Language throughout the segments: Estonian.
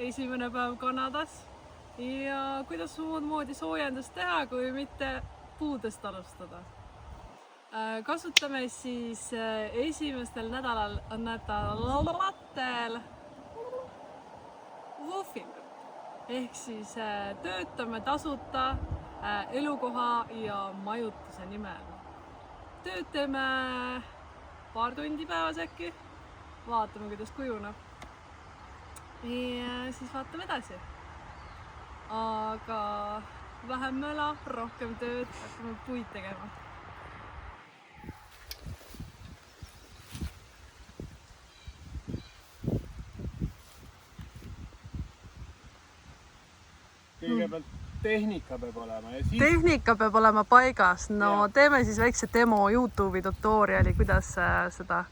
esimene päev Kanadas ja kuidas muud moodi soojendust teha, kui mitte puudest alustada. Kasutame siis esimestel nädalatel woofingut. Ehk siis töötame tasuta elukoha ja majutuse nimel. Tööd teeme paar tundi päevas äkki, vaatame kuidas kujuneb. Ja siis vaatame edasi. Aga vähem möla, rohkem tööd, hakkame puid tegema. Kõigepealt tehnika peab olema. Ja siis... Tehnika peeb olema paigas. No teeme siis väikse demo YouTube'i tutoriali, kuidas seda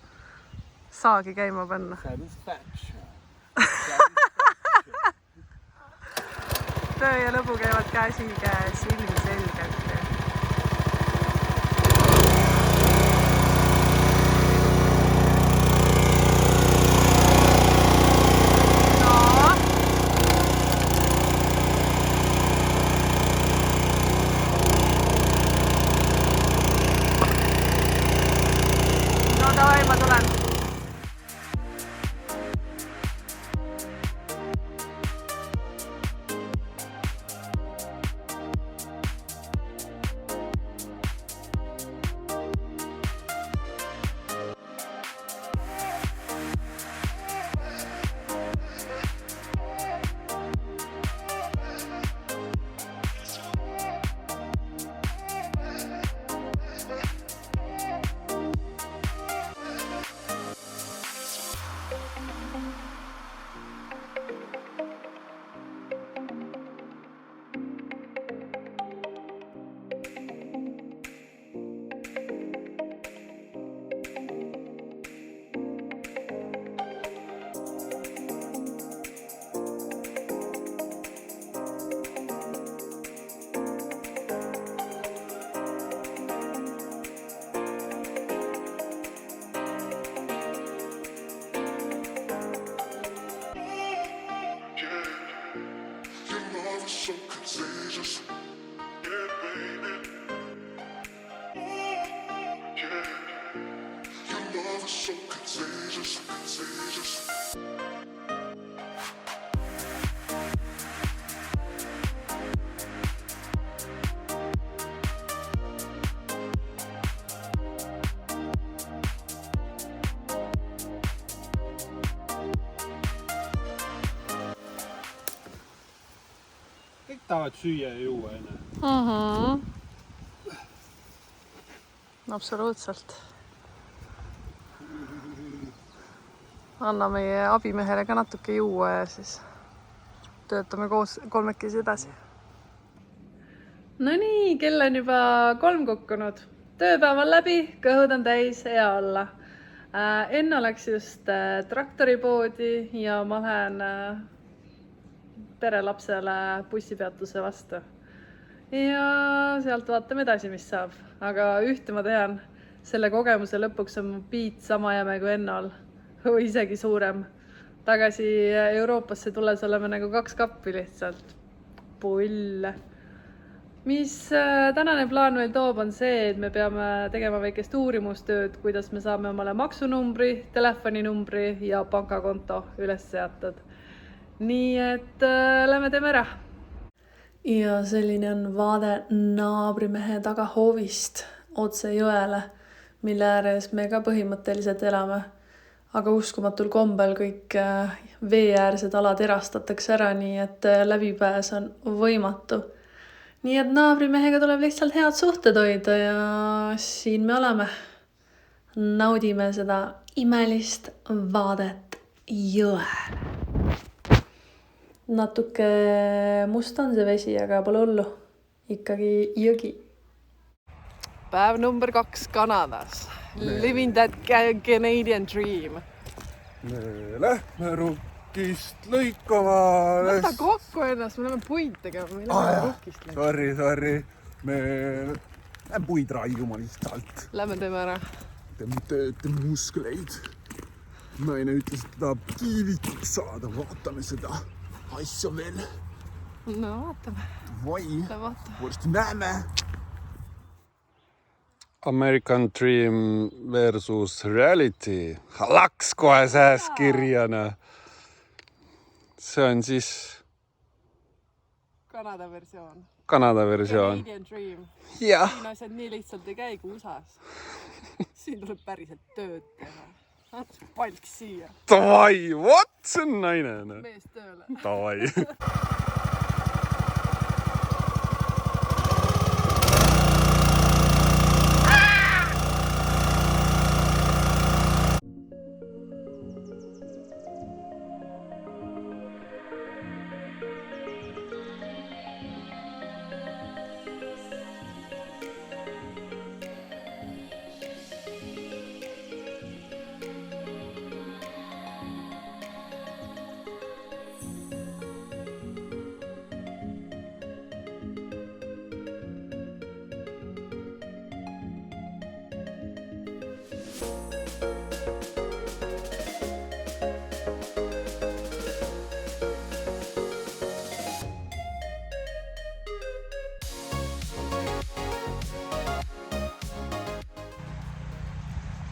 saagi käima panna. Töö ja lõbu käivad käsikäes ilmselgelt. No davai, ma tulen. So contagious, yeah, baby. Yeah, your love is so contagious, contagious. Kõik tahavad süüa ja juua enne. Absoluutselt. Anna meie abimehele ka natuke juua ja siis töötame koos kolmekesi edasi. No nii, kell on juba 3 kukkunud. Tööpäev on läbi, kõhud on täis, hea olla. Enne läks just traktoripoodi ja ma lähen perelapsele bussipeatuse vastu. Ja sealt vaatame edasi, mis saab. Aga ühte ma tean, selle kogemuse lõpuks on mu piit sama jäme kui ennal. Või isegi suurem. Tagasi Euroopasse tulles oleme nagu 2 kappi lihtsalt. Pull. Mis tänane plaan meil toob on see, et me peame tegema väikest uurimustööd, kuidas me saame omale maksunumbri, telefoninumbri ja pankakonto üles seatud. Nii et lähme teeme ära. Ja selline on vaade naabrimehe tagahoovist otse jõele, mille ääres me ka põhimõtteliselt elame. Aga uskumatul kombel kõik veeäärsed alad erastatakse ära, nii et läbipääs on võimatu. Nii et naabrimehega tuleb lihtsalt head suhted hoida ja siin me oleme. Naudime seda imelist vaadet jõele. Natuke must on see vesi, aga pole hullu. Ikkagi jõgi. Päev number 2 Kanadas. Living that Canadian dream. Me lähme rukkist lõikama. Võta kokku ennast, me läheme puid tegema. Me läheme rukkist lõikama. Sorry. Me lähme puid raiuma lihtsalt. Lähme teeme ära. Teeme muskleid. Naine ütles, et tahab kiivikuks saada. Vaatame seda. asja veel. No vaatame. Vai, Vaata. varsti näeme. American Dream versus Reality. Laks kohe sääs kirjana. See on siis Kanada versioon. Kanada versioon. Canadian Dream. Jah. Siin asjad nii lihtsalt ei käi kui USAs. Siin tuleb päriselt tööd teha. Palk siia. Davai, what? See on naine. Mees tööle. Davai.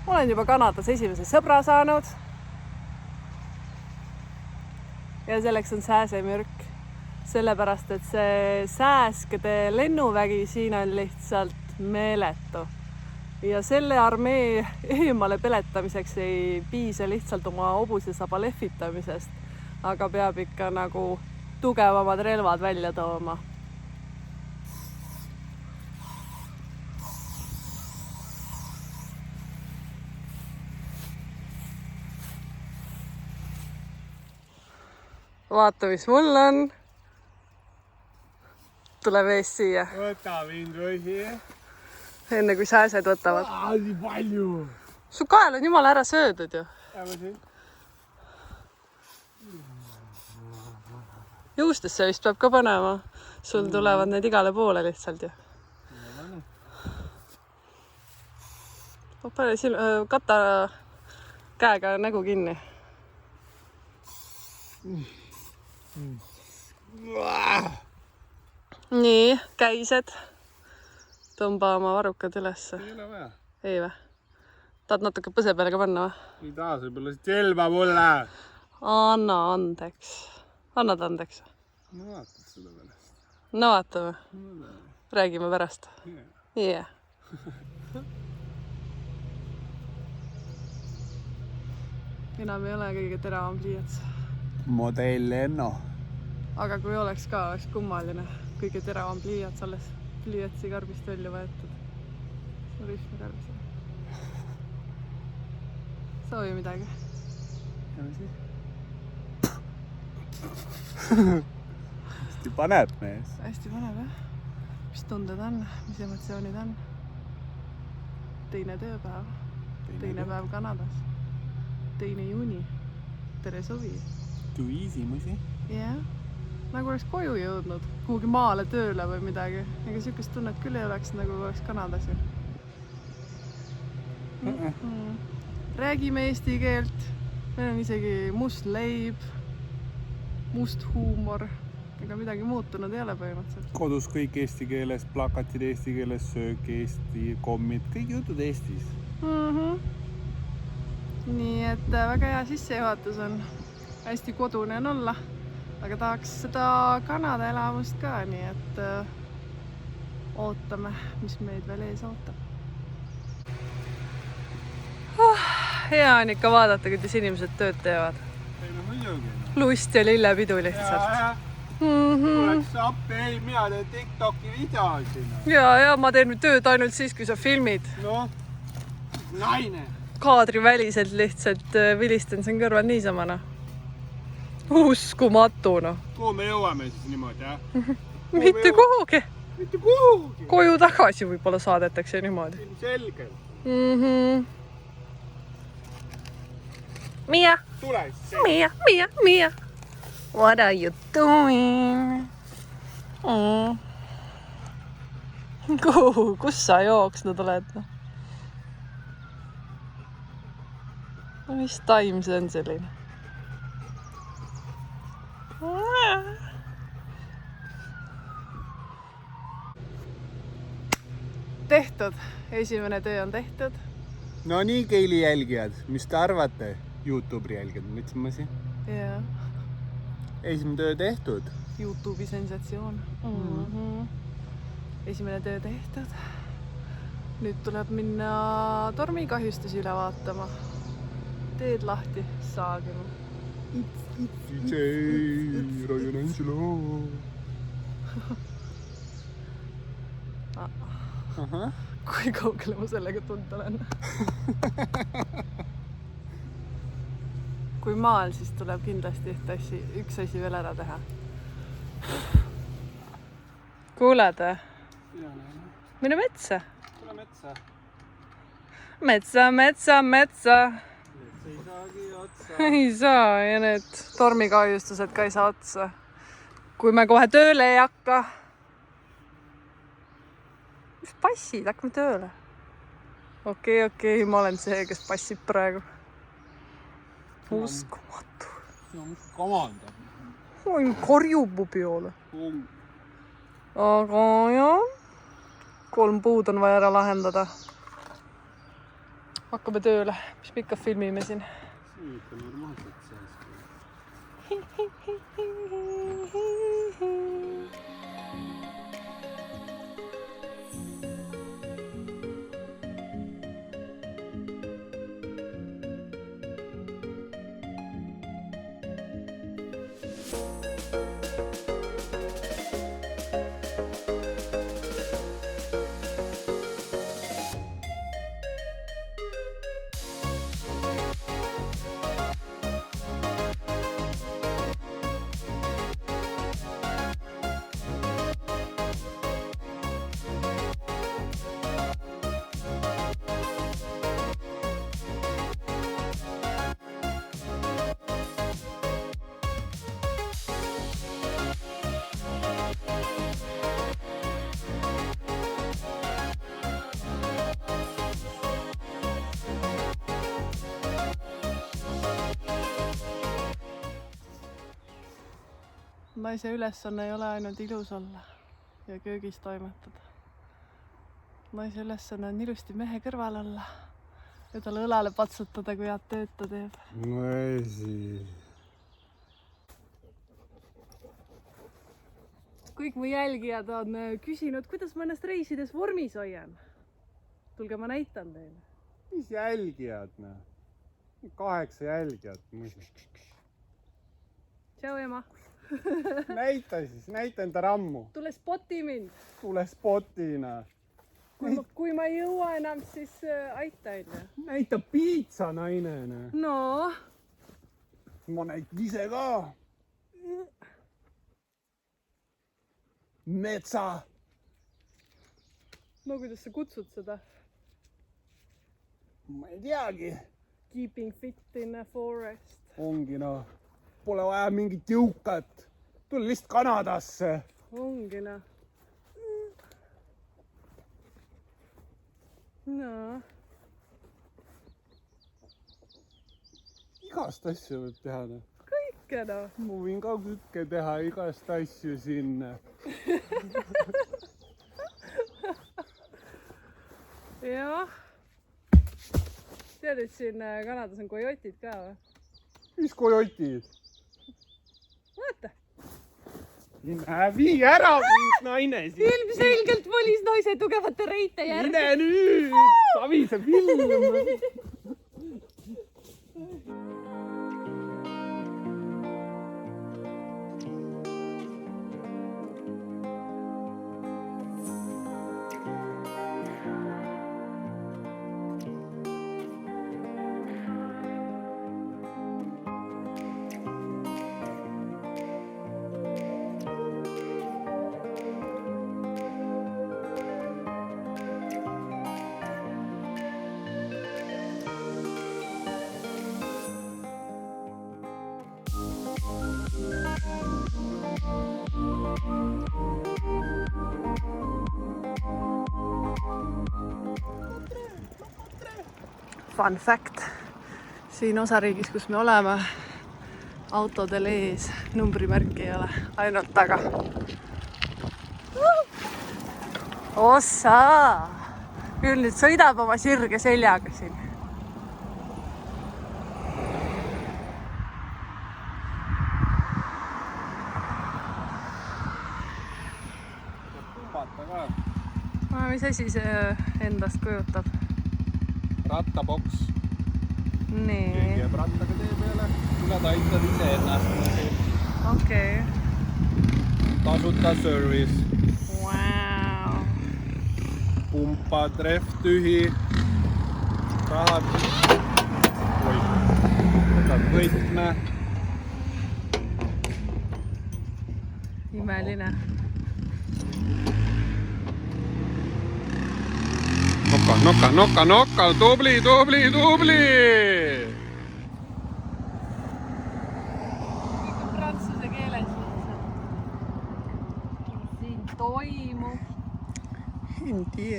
Olen juba Kanadas esimese sõbra saanud. Ja selleks on sääsemürk. Sellepärast, et see sääskede lennuvägi siin on lihtsalt meeletu. Ja selle armee eemale peletamiseks ei piisa lihtsalt oma hobusesaba lehvitamisest, aga peab ikka nagu tugevamad relvad välja tooma. Vaata, mis mul on. Tule vees siia. Võta mind või Enne kui sääsed võtavad. Nii palju. Su kael on jumala ära söödud ju. Juustesse vist peab ka panema. Sul tulevad need igale poole lihtsalt ju. Pane kata käega nägu kinni. Nii, käised. Tõmba oma varrukad ülesse. Ei ole vaja. Ei või? Tahad natuke põse peale ka panna või? Ei taha, see pole selma mulle. Anna andeks. Annad andeks. No vaatad seda pärast. No vaatame. Räägime pärast. Yeah. Enam ei ole kõige teravam pliiats. Modell Enno. Aga kui oleks ka, oleks kummaline. Kõige teravam pliiats alles pliiatsi karbist välja võetud. See on rühma karbis. Soovi midagi? Hästi paneb mees. Hästi paneb, jah? Mis tunded on? Mis emotsioonid on? Teine tööpäev. Teine päev Kanadas. 2. juuni. Tere suvi. Too easy, musi. Jah. Nagu oleks koju jõudnud. Kuhugi maale tööle või midagi. Ega sükest tunnet küll ei oleks, nagu oleks Kanadas ju. Räägime eesti keelt. Meil on isegi must leib. Must huumor. Ega midagi muutunud ei ole põhimõtteliselt. Kodus kõik eesti keeles, plakatid eesti keeles, söök eesti, kommid, kõik jutud Eestis. Nii et väga hea sissejuhatus on. Hästi kodune on olla. Aga tahaks seda Kanada elamust ka, nii et ootame, mis meid veel ees ootab. Hea on ikka vaadata, kuidas inimesed tööd teevad. Ei no muidugi. Lust ja lillepidu lihtsalt. Tuleks appi, ei, mina teen TikToki videoid sinna. Ja ma teen tööd ainult siis, kui sa filmid. Noh, naine. Kaadriväliselt lihtsalt vilistan siin kõrval niisamana. Uskumatuna. Kuhu me jõuame siis niimoodi, jah? Mitte kuhugi. Mitte kuhugi. Koju tagasi võib-olla saadetakse niimoodi. Selgelt. Mia, Tule siis. Mia. What are you doing? Kus sa jooksnud oled? Mis taim see on selline? tehtud, esimene töö on tehtud. No nii, Keili jälgijad, mis te arvate? YouTube'i jälgijad, mõtlesin ma siin. Ja Esimene töö tehtud. YouTube'i sensatsioon. Esimene töö tehtud. Nüüd tuleb minna tormikahjustusi üle vaatama. Teed lahti saagima. DJ Ryan Angelo. Ahah. Kui kaugele ma sellega tund olen? Kui maal, siis tuleb kindlasti üks asi veel ära teha. Kuuled? Mine metsa. Tule metsa. Metsa, metsa, metsa. Ei saagi otsa. Ei saa ja need tormikahjustused ka ei saa otsa. Kui me kohe tööle ei hakka. Mis passid? Hakkame tööle. Okei, ma olen see, kes passib praegu. Uskumatu. No mis komandab? Oi, karjub mu peole. Aga jah, 3 puud on vaja ära lahendada. Hakkame tööle. Mis me ikka filmime siin? See on ikka normaalselt sees. Naise ülesanne ei ole ainult ilus olla ja köögis toimetada. Naise ülesanne on ilusti mehe kõrval olla ja talle õlale patsutada, kui head tööd ta teeb. No esi. Kõik mu jälgijad on küsinud, kuidas ma ennast reisides vormis hoian. Tulge, ma näitan teile. Mis jälgijad? 8 jälgijat. Tšau, ema. Näita siis, näita enda rammu. Tule spoti mind. Tule spotina. Kui ma ei jõua enam, siis aita enne. Näita piitsa, naine. No. Ma näitan ise ka. Metsa. No kuidas sa kutsud seda? Ma ei teagi. Keeping fit in a forest. Ongi no. Pole vaja mingit jõukat. Tule lihtsalt Kanadasse. Ongi no. No. Igast asju võib teha. Kõike no. Ma võin ka kõike teha, igast asju sinna. Jah. Tead, et siin Kanadas on kojotid ka või? Mis kojotid? Vaata. Vii ära, naine siin. Ilmselgelt valis naise tugevate reite järgi. Mine nüüd, Savise film. Fun fact, siin osariigis, kus me oleme, autodel ees numbrimärki ei ole, ainult taga. Ossa! küll nüüd sõidab oma sirge seljaga siin. Mis asi see endast kujutab? Rattaboks. Nii. Keegi jääb rattaga tee peale. Tule aitad ise ennast. Okei. Tasuta service. Wow. Pumpa, trehv tühi. Rahad. Võtad võtme. Imeline. Nokka, tubli! Prantsuse keeles siin toimub. Hindi.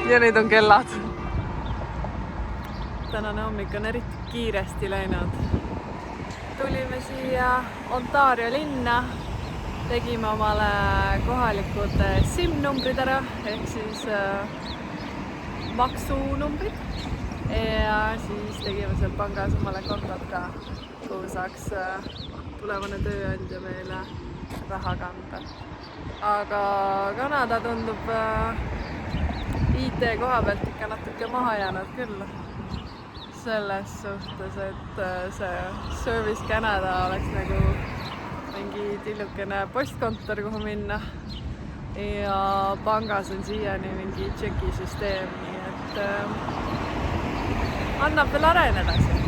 Ja nüüd on kellad. Tänane hommik on eriti kiiresti läinud. Tulime siia Ontario linna, tegime omale kohalikud SIM-numbrid ära, ehk siis maksunumbrid. Ja siis tegime seal pangas omale kontot ka, kuhu saaks tulevane tööandja meile raha kanda. Aga Kanada tundub IT koha pealt ikka natuke maha jäänud küll. Selles suhtes, et see Service Canada oleks nagu mingi tillukene postkontor, kuhu minna. Ja pangas on siiani mingi tšekisüsteem, nii et annab veel areneda siin.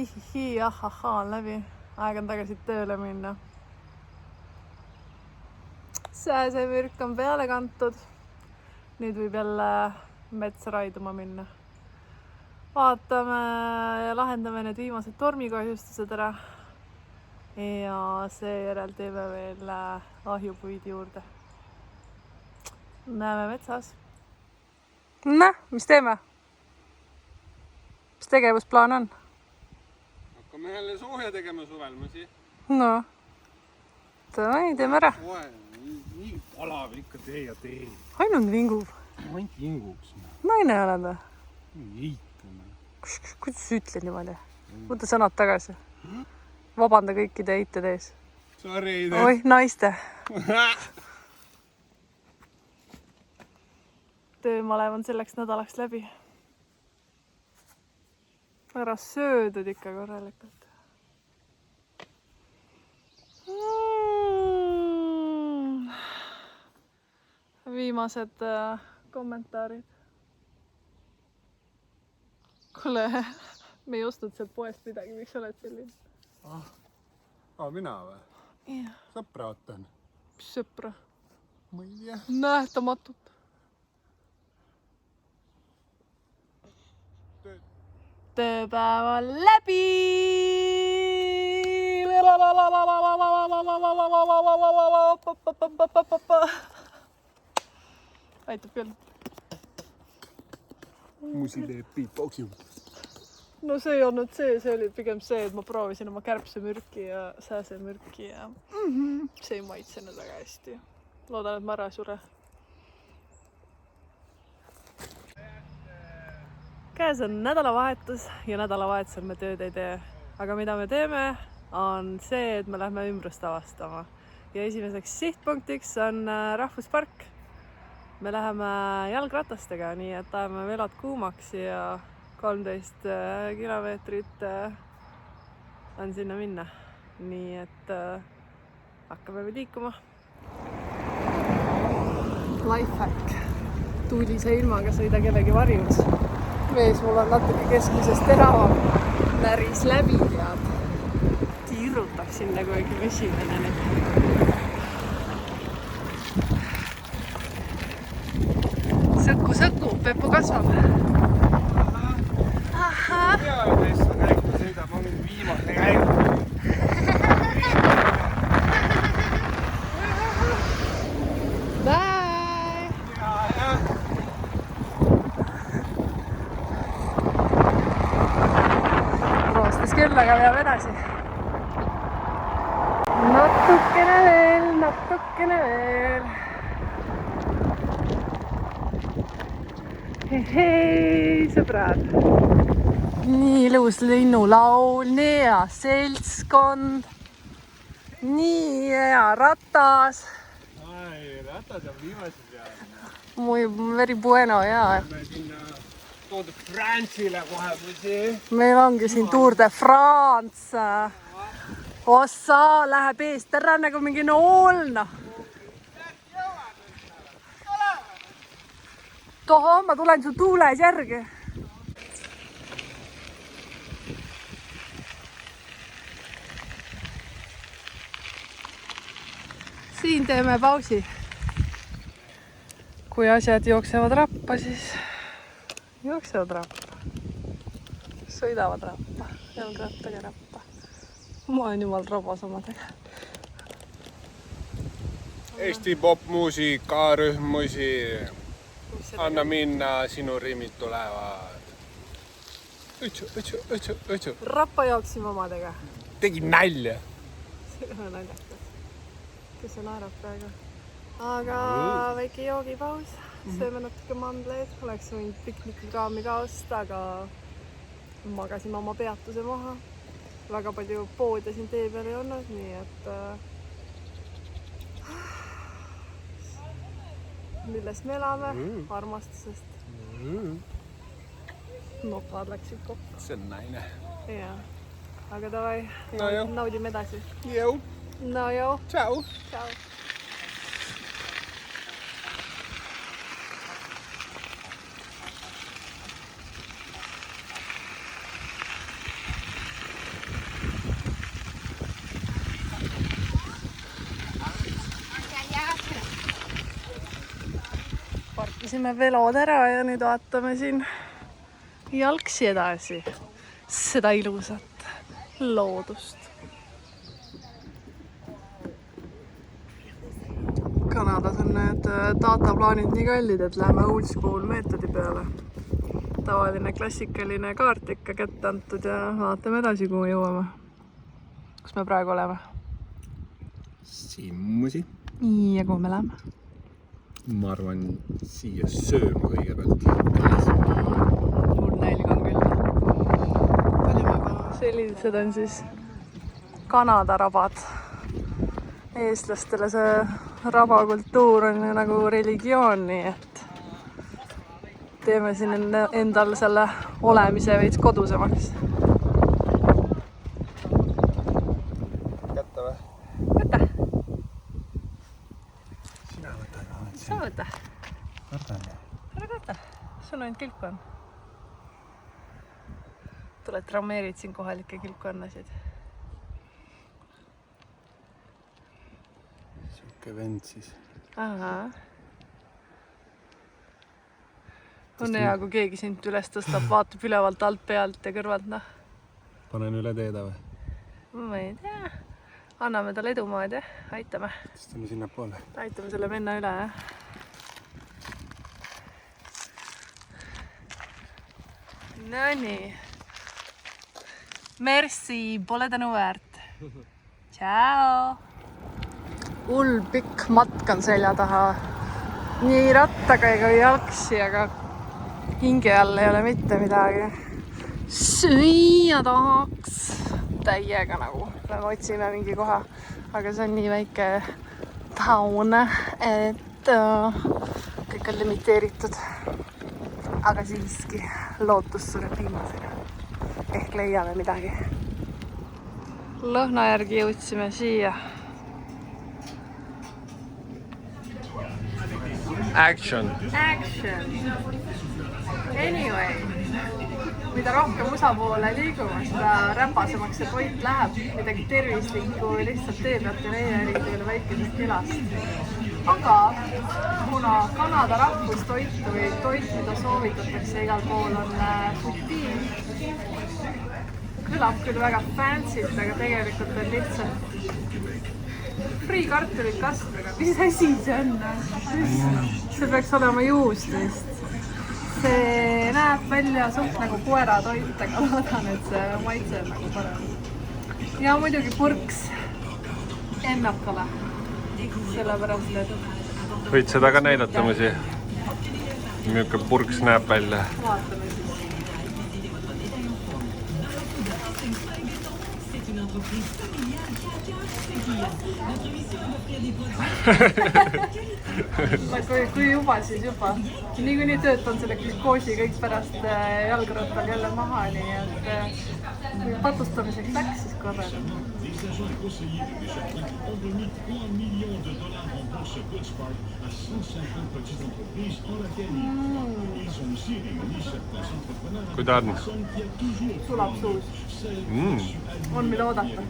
Hihihi, ahahaa, on läbi. Aeg on tagasi tööle minna. Sääsemürk on peale kantud. Nüüd võib jälle metsa raiduma minna. Vaatame ja lahendame need viimased tormikahjustused ära. Ja seejärel teeme veel ahjupuid juurde. Näeme metsas. Mis teeme? Mis tegevusplaan on? Hakkame jälle sooja tegema suvelmasi. No, teeme ära. Nii palav ikka tee ja tee. Ainult vingub. Ainult vinguks. Naine oled või? Eitame. Kuidas sa ütled niimoodi? Võta sõnad tagasi. Vabanda kõikide eitede ees. Sorry, Eide. Oi, naiste. Töömalev on selleks nädalaks läbi. Ära söödud ikka korralikult. Viimased kommentaarid. Kuule, me ei ostnud sealt poest midagi, miks oled selline? Mina või? Jah. Sõpra ootan. Mis sõpra? Ma ei tea. Nähtamatut. Tööpäev on läbi! Aitab küll. Musi teeb beatboxi. No see ei olnud see oli pigem see, et ma proovisin oma kärbsemürki ja sääsemürki ja see ei maitsenud väga hästi. Loodan, et ma ära ei sure. Käes on nädalavahetus ja nädalavahetusel me tööd ei tee. Aga mida me teeme, on see, et me lähme ümbrust avastama. Ja esimeseks sihtpunktiks on rahvuspark. me läheme jalgratastega, nii et ajame velad kuumaks ja 13 kilomeetrit on sinna minna. Nii et hakkame nüüd liikuma. Lifehack. Tuulise ilmaga sõida kellegi varjus. Mees mul on natuke keskmisest teravam. Näris läbi tead. Tiirutab sinna kuigi esimene nüüd. Sõku, Peppu kasvab. Ahhaa. Hea, et eest käiku sõidab, on viimane käik. Bye! Roostes küll, aga veab edasi. Natukene veel. Hei, sõbrad. Nii ilus linnulaul, nii hea seltskond, nii hea ratas. Ai, ratas on viimase peal. Muy very bueno, jaa. Me sinna Tour de France'ile kohe musi. Meil ongi siin Tour de France. Ossa läheb eest ära nagu mingi noolna. Toho, ma tulen su tuules järgi. Siin teeme pausi. Kui asjad jooksevad rappa, siis jooksevad rappa. Sõidavad rappa, jalgrattaga rappa. Ma olen jumal rabas omadega. Eesti popmuusika, rühmusi. Anna minna, sinu riimid tulevad. Õtsu. Rappa jooksime omadega. Tegin nalja. See on naljakas. Kes see naerab praegu? Aga väike joogipaus. Sööme natuke mandleid. Oleks võinud piknikukraami ka osta, aga magasime oma peatuse maha. Väga palju poode siin tee peal ei olnud, nii et millest me elame? Armastusest. Nokad läksid kokku. See on naine. Jaa. Aga davai, No joo. naudime edasi. Jõu. No joo. Tšau. Ciao. Parkisime velod ära ja nüüd vaatame siin jalgsi edasi seda ilusat loodust. Kanadas on need dataplaanid nii kallid, et läheme old school meetodi peale. Tavaline klassikaline kaart ikka kätte antud ja vaatame edasi, kuhu jõuame. Kus me praegu oleme? Simmusi. Ja kuhu me läheme? Ma arvan siia sööma kõigepealt. Mul nälg on küll. Sellised on siis Kanada rabad. Eestlastele see rabakultuur on ju nagu religioon, nii et teeme siin endal selle olemise veits kodusemaks. Kätte või? Võta. Sina võtad. Sa võta. Võtan. Ära võta. Sul ainult kilku on. Tuled traumeerid siin kohalikke kilkuannasid. Siuke vend siis. Aha. On hea, kui keegi sind üles tõstab, vaatab ülevalt alt pealt ja kõrvalt, noh. Panen üle teeda või? Ma ei tea. Anname talle edumaad, jah? Aitame. Tõstame sinna poole. Aitame selle venna üle, jah? No nii. Merci, pole tänu väärt. Ciao! Hull pikk matk on selja taha. Nii rattaga ega jalgsi, aga hinge all ei ole mitte midagi. Süüa tahaks täiega nagu. Me otsime mingi koha, aga see on nii väike taun, et kõik natuke limiteeritud. Aga siiski lootus sureb viimasega. Ehk leiame midagi. Lõhna järgi jõudsime siia. Action! Anyway, mida rohkem USA poole liigume, seda räpasemaks see toit läheb. Midagi tervislikku lihtsalt tee pealt ja meie eriti väikesest külast. Aga kuna Kanada rahvustoitu või toit, mida soovitatakse igal pool, on poutine, kõlab küll väga fancy't, aga tegelikult on lihtsalt friikartulid kastmega. Mis asi see on? See peaks olema juust vist. See näeb välja suht nagu koeratoit, aga loodan, et see maitse on nagu parem. Ja muidugi purks ennakale. Sellepärast, et Võid seda ka näidata musi? Milline purks näeb välja? vaatame siis. Kui juba, siis juba. Niikuinii töötan selle glükoosi kõik pärast jalgrattal jälle maha, nii et kui patustamiseks läks, siis korraga. Kui ta on? Sulab suus. On mille oodata.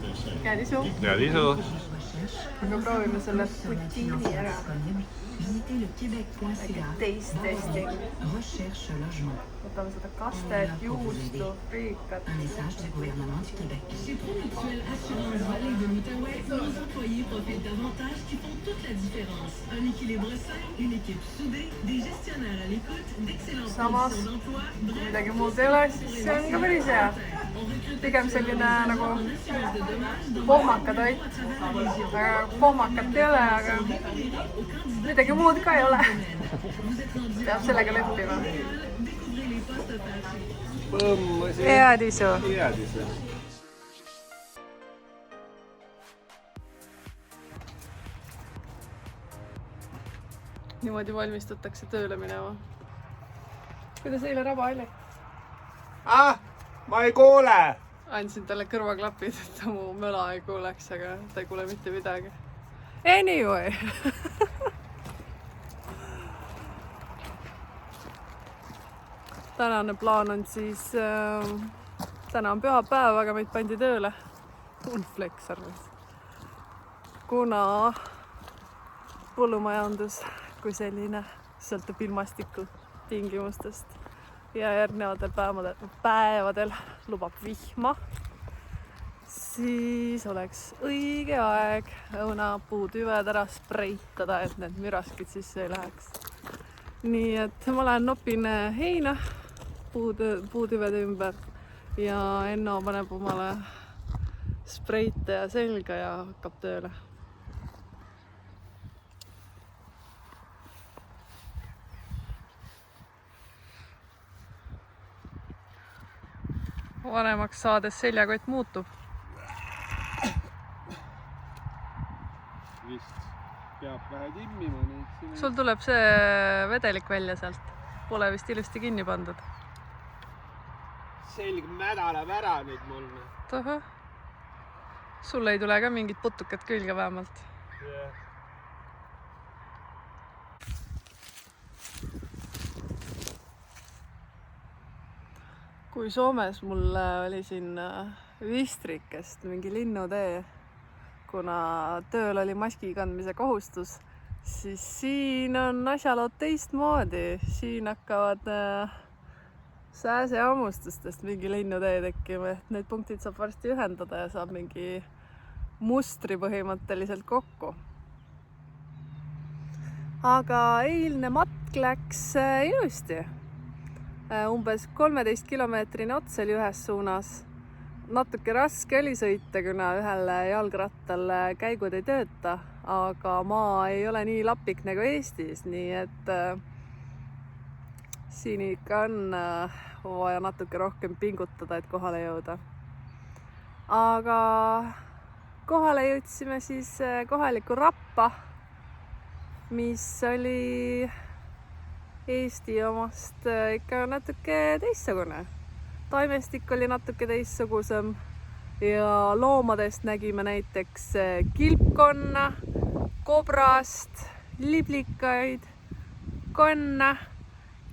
Jääd isu. Jääd isu. Aga proovime selle poutini ära. Taste testing. Võtame seda kastet, juustu, friikat. Chez Promutuelle Assurance Vallée de l'Outaouais, nos employés profitent d'avantages qui font toute la différence. Un équilibre sain, une équipe soudée, des gestionnaires à l'écoute, d'excellentes conditions d'emploi. Midagi muud ei ole, siis see on ka päris hea. Pigem selline nagu pohmaka toit. Aga pohmakat ei ole, aga midagi muud ka ei ole. Peab sellega leppima. Head isu. Head isu. Niimoodi valmistutakse tööle minema. Kuidas eile raba oli? Ma ei kuule! Andsin talle kõrvaklapid, et ta mu möla ei kuuleks, aga ta ei kuule mitte midagi. Anyway! Tänane plaan on siis, täna on pühapäev, aga meid pandi tööle. Unflex arvas. Kuna põllumajandus kui selline sõltub ilmastiku tingimustest ja järgnevatel päevadel lubab vihma, siis oleks õige aeg õunapuutüved ära spreitada, et need müraskid sisse ei läheks. Nii et ma lähen nopin heina puutüvede ümber ja Enno paneb omale spreite ja selga ja hakkab tööle. Vanemaks saades seljakott muutub. Vist peab vähe timmima neid. Sul tuleb see vedelik välja sealt. Pole vist ilusti kinni pandud. Selg mädaleb ära nüüd mul. Tohõ. Sul ei tule ka mingit putukat külge vähemalt. Yeah. Kui Soomes mul oli siin Vistrikest mingi linnutee, kuna tööl oli maski kandmise kohustus, siis siin on asjalood teistmoodi. Siin hakkavad sääse hammustustest mingi linnutee tekkima, et need punktid saab varsti ühendada ja saab mingi mustri põhimõtteliselt kokku. Aga eilne matk läks ilusti. Umbes 13 kilomeetrini otseli ühes suunas. Natuke raske oli sõita, kuna ühel jalgrattal käigud ei tööta, aga maa ei ole nii lapik nagu Eestis, nii et siin ikka on vaja natuke rohkem pingutada, et kohale jõuda. Aga kohale jõudsime siis kohaliku Rappa, mis oli Eesti omast ikka natuke teistsugune. Taimestik oli natuke teistsugusem ja loomadest nägime näiteks kilpkonna, kobrast, liblikaid, konna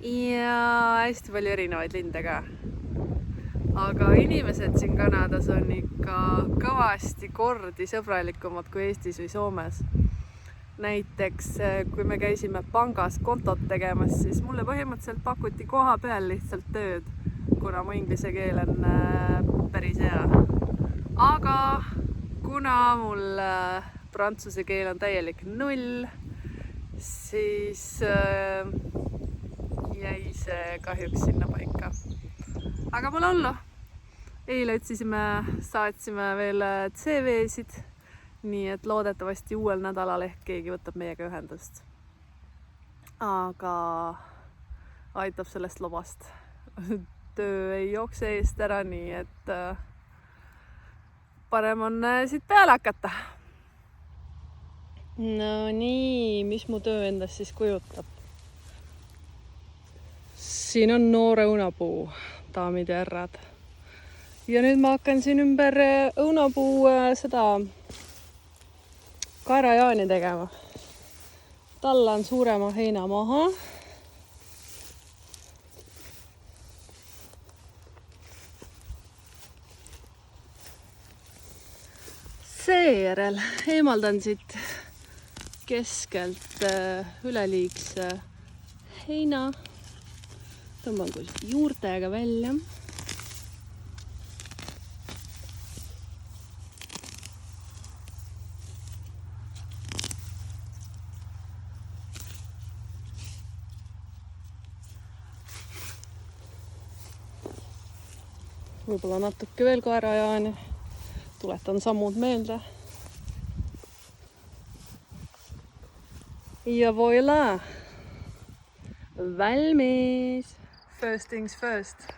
ja hästi palju erinevaid linde ka. Aga inimesed siin Kanadas on ikka kõvasti kordi sõbralikumad kui Eestis või Soomes. Näiteks kui me käisime pangas kontot tegemas, siis mulle põhimõtteliselt pakuti koha peal lihtsalt tööd, kuna mu inglise keel on päris hea. Aga kuna mul prantsuse keel on täielik 0, siis jäi see kahjuks sinna paika. Aga pole hullu. Eile saatsime veel CV-sid, nii et loodetavasti uuel nädalal ehk keegi võtab meiega ühendust. Aga aitab sellest lobast. Töö ei jookse eest ära, nii et parem on siit peale hakata. No nii, mis mu töö endast siis kujutab? Siin on noore õunapuu, daamid ja härrad. Ja nüüd ma hakkan siin ümber õunapuu seda kaerajaani tegema. Tallan suurema heina maha. Seejärel eemaldan siit keskelt üleliigse heina. Tõmban juurtega välja. Võib-olla natuke veel kaerajaani. Tuletan sammud meelde. Ja voila! Valmis! First things first.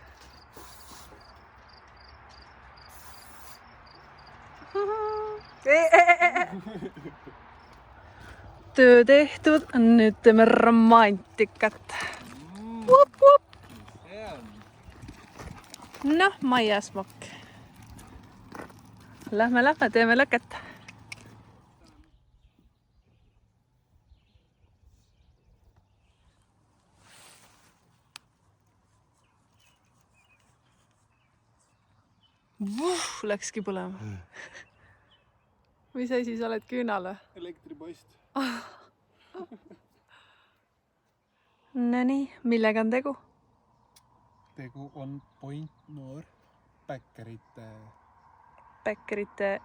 Töö tehtud, nüüd teeme romantikat. Vup, vup. Noh, maiasmokk. Lähme, teeme lõket. Läkski põlema. Mis asi sa oled küünale? Elektripost. Nonii, millega on tegu? Tegu on Point Noor Bäckerite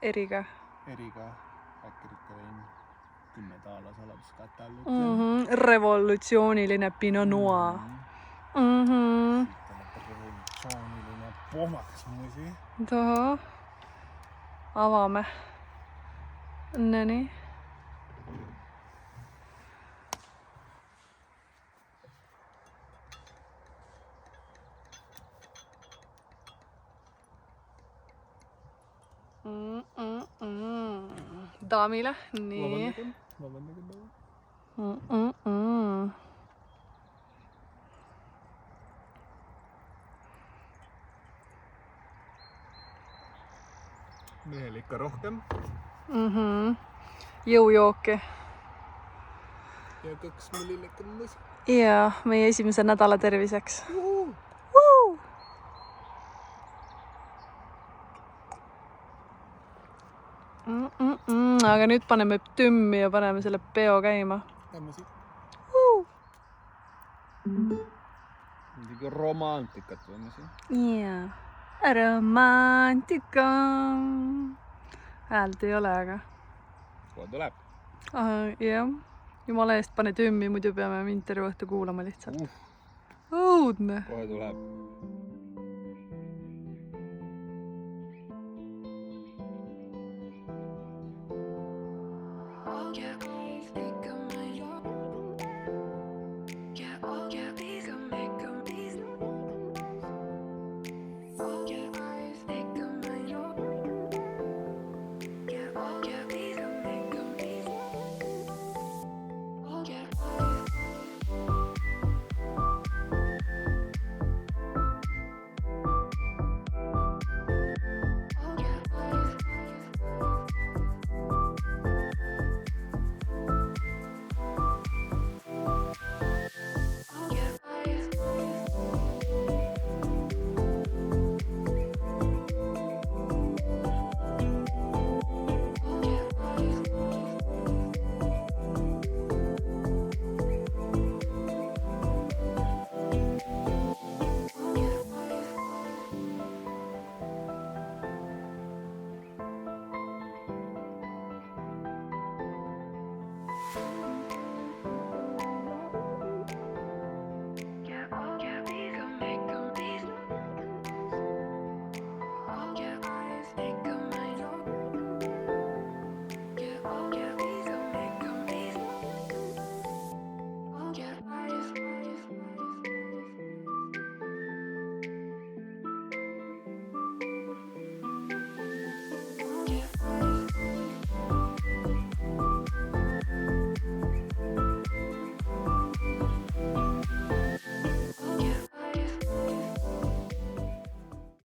eriga. Bäckerite vein 10 taala saladuskate. Revolutsiooniline Pinot Noir. Revolutsiooniline pohmakas muusi. Toho. Avame. Nonii. Daamile, nii. Mehel ikka rohkem. Jõujooki. Ja 2 millilekki mõs. Ja, meie esimese nädala terviseks. Aga nüüd paneme tümmi ja paneme selle peo käima. Lähme siit. Midagi romantikat võime siin. Jaa, romantika. Häält ei ole, aga. Kohe tuleb. Jah, jumala eest pane tümmi, muidu peame mind terve õhtu kuulama lihtsalt. Õudne. Kohe tuleb. Yeah.